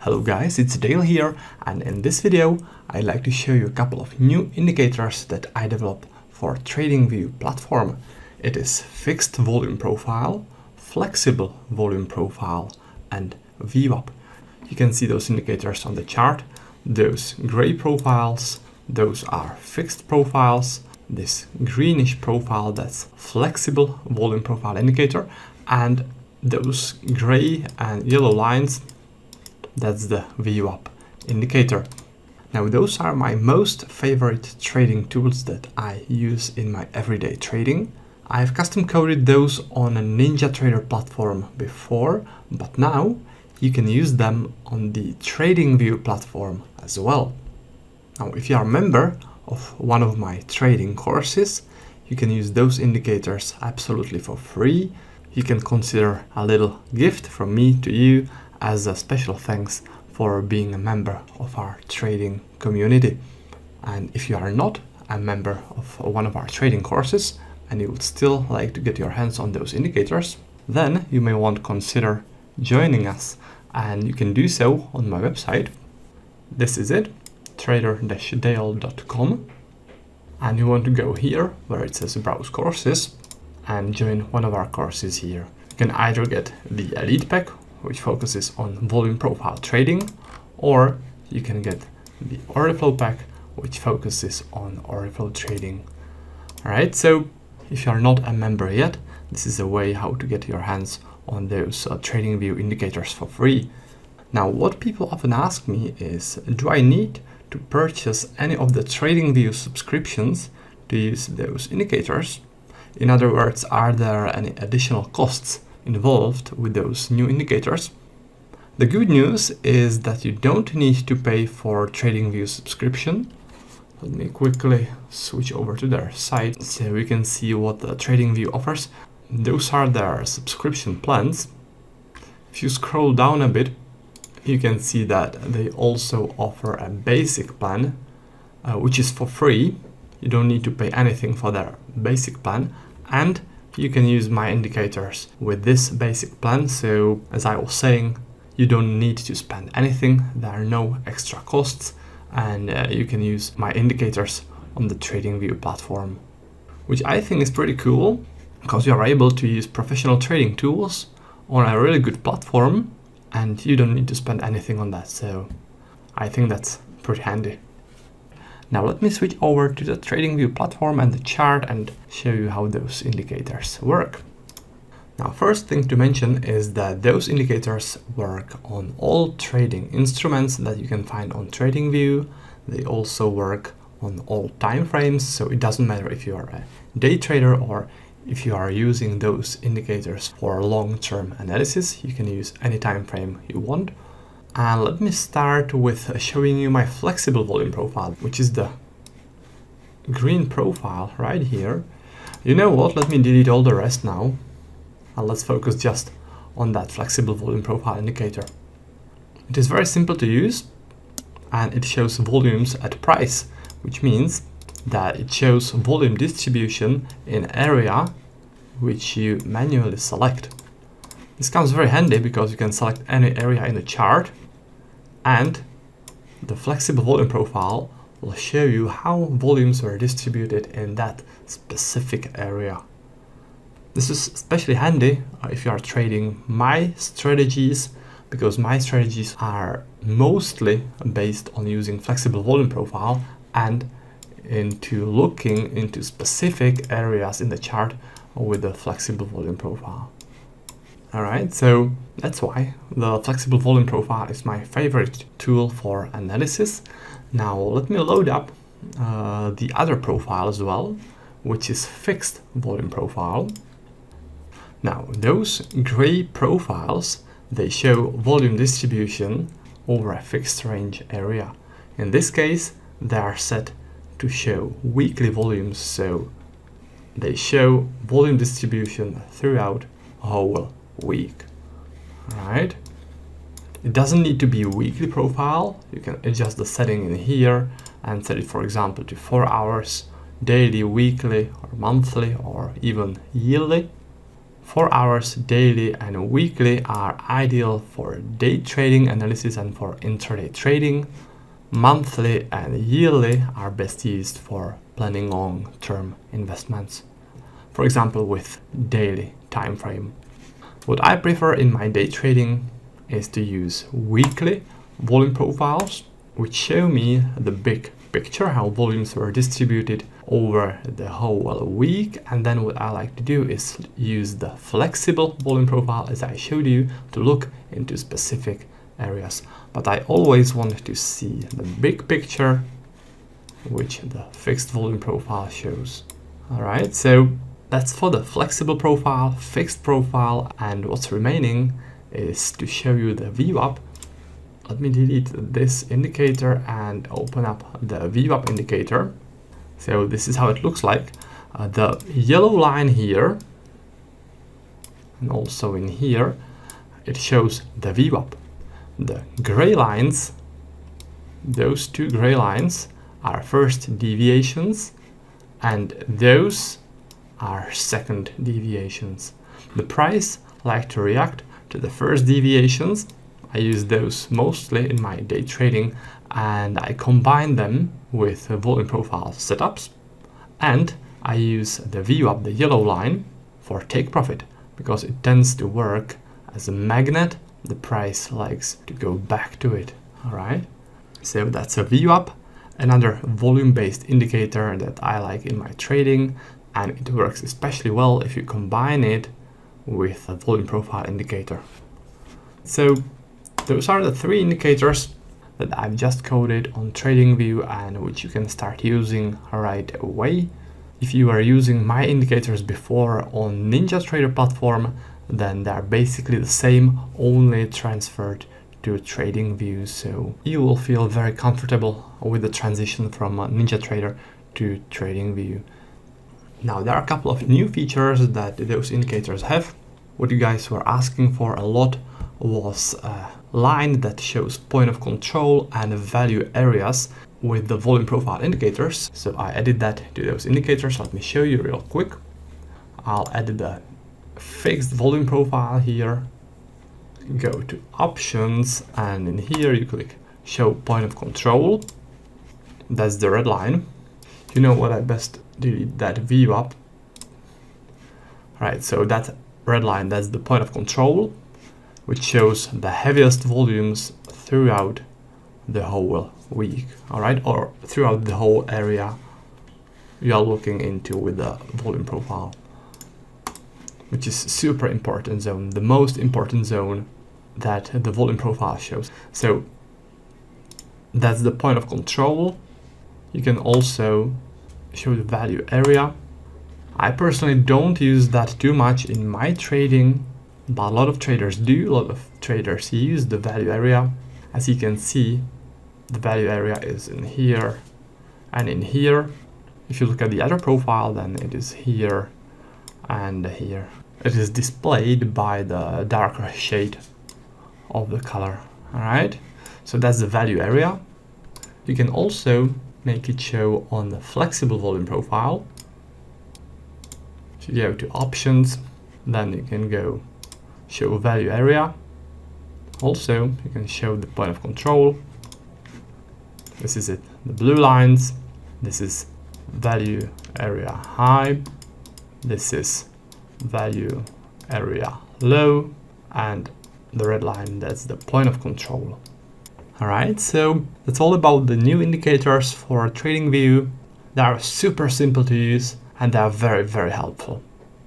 Hello guys, it's Dale here, and in this video I'd like to show you a couple of new indicators that I developed for TradingView platform. It is fixed volume profile, flexible volume profile, and VWAP. You can see those indicators on the chart. Those gray profiles, those are fixed profiles. This greenish profile, that's flexible volume profile indicator, and those gray and yellow lines, that's the VWAP indicator. Now those are my most favorite trading tools that I use in my everyday trading. I've custom coded those on a NinjaTrader platform before, but now you can use them on the TradingView platform as well. Now if you are a member of one of my trading courses, you can use those indicators absolutely for free. You can consider a little gift from me to you as a special thanks for being a member of our trading community. And if you are not a member of one of our trading courses and you would still like to get your hands on those indicators, then you may want to consider joining us, and you can do so on my website. This is it, trader-dale.com, and you want to go here where it says browse courses and join one of our courses here. You can either get the Elite Pack, which focuses on volume profile trading, or you can get the order flow pack, which focuses on order flow trading. Alright, so if you are not a member yet, this is a way how to get your hands on those TradingView indicators for free. Now, what people often ask me is, do I need to purchase any of the TradingView subscriptions to use those indicators? In other words, are there any additional costs involved with those new indicators? The good news is that you don't need to pay for TradingView subscription. Let me quickly switch over to their site so we can see what the TradingView offers. Those are their subscription plans. If you scroll down a bit, you can see that they also offer a basic plan, which is for free. You don't need to pay anything for their basic plan, and you can use my indicators with this basic plan. So as I was saying, you don't need to spend anything. There are no extra costs, and you can use my indicators on the TradingView platform, which I think is pretty cool because you are able to use professional trading tools on a really good platform and you don't need to spend anything on that. So I think that's pretty handy. Now let me switch over to the TradingView platform and the chart and show you how those indicators work. Now, first thing to mention is that those indicators work on all trading instruments that you can find on TradingView. They also work on all time frames, so it doesn't matter if you are a day trader or if you are using those indicators for long-term analysis. You can use any time frame you want. And let me start with showing you my flexible volume profile, which is the green profile right here. You know what? Let me delete all the rest now. And let's focus just on that flexible volume profile indicator. It is very simple to use, and it shows volumes at price, which means that it shows volume distribution in area which you manually select. This comes very handy because you can select any area in the chart, and the flexible volume profile will show you how volumes were distributed in that specific area. This is especially handy if you are trading my strategies, because my strategies are mostly based on using flexible volume profile and into looking into specific areas in the chart with the flexible volume profile. Alright, so that's why the flexible volume profile is my favorite tool for analysis. Now let me load up the other profile as well, which is fixed volume profile. Now those gray profiles, they show volume distribution over a fixed range area. In this case, they are set to show weekly volumes, so they show volume distribution throughout a whole week. Alright, it doesn't need to be a weekly profile. You can adjust the setting in here and set it, for example, to 4 hours, daily, weekly, or monthly, or even yearly. 4 hours daily and weekly are ideal for day trading analysis and for intraday trading. Monthly and yearly are best used for planning long-term investments. For example, with daily time frame. What I prefer in my day trading is to use weekly volume profiles, which show me the big picture, how volumes were distributed over the whole week. And then what I like to do is use the flexible volume profile, as I showed you, to look into specific areas. But I always want to see the big picture, which the fixed volume profile shows. All right, so that's for the flexible profile, fixed profile, and what's remaining is to show you the VWAP. Let me delete this indicator and open up the VWAP indicator. So this is how it looks like. The yellow line here, and also in here, it shows the VWAP. The gray lines, those two gray lines, are first deviations, and those are second deviations. The price like to react to the first deviations. I use those mostly in my day trading, and I combine them with volume profile setups, and I use the VWAP, the yellow line, for take profit, because it tends to work as a magnet. The price likes to go back to it. All right, so that's a VWAP, another volume-based indicator that I like in my trading, and it works especially well if you combine it with a volume profile indicator. So those are the 3 indicators that I've just coded on TradingView and which you can start using right away. If you are using my indicators before on NinjaTrader platform, then they're basically the same, only transferred to TradingView. So you will feel very comfortable with the transition from NinjaTrader to TradingView. Now, there are a couple of new features that those indicators have. What you guys were asking for a lot was a line that shows point of control and value areas with the volume profile indicators. So I added that to those indicators. Let me show you real quick. I'll add the fixed volume profile here. Go to options, and in here you click show point of control. That's the red line. You know what, I best delete that VWAP. Right, so that red line, that's the point of control, which shows the heaviest volumes throughout the whole week, all right, or throughout the whole area you are looking into with the volume profile, which is super important zone, the most important zone that the volume profile shows. So that's the point of control. You can also show the value area. I personally don't use that too much in my trading, but a lot of traders do. A lot of traders use the value area. As you can see, the value area is in here and in here. If you look at the other profile, then it is here and here. It is displayed by the darker shade of the color. All right, so that's the value area. You can also make it show on the flexible volume profile. So you go to options, then you can go show value area. Also, you can show the point of control. This is it, the blue lines. This is value area high. This is value area low, and the red line, that's the point of control. All right, so that's all about the new indicators for TradingView. They are super simple to use and they are very, very helpful.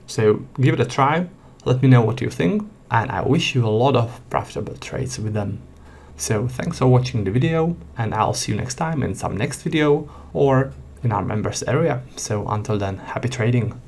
So give it a try, let me know what you think, and I wish you a lot of profitable trades with them. So thanks for watching the video, and I'll see you next time in some next video or in our members area. So until then, happy trading.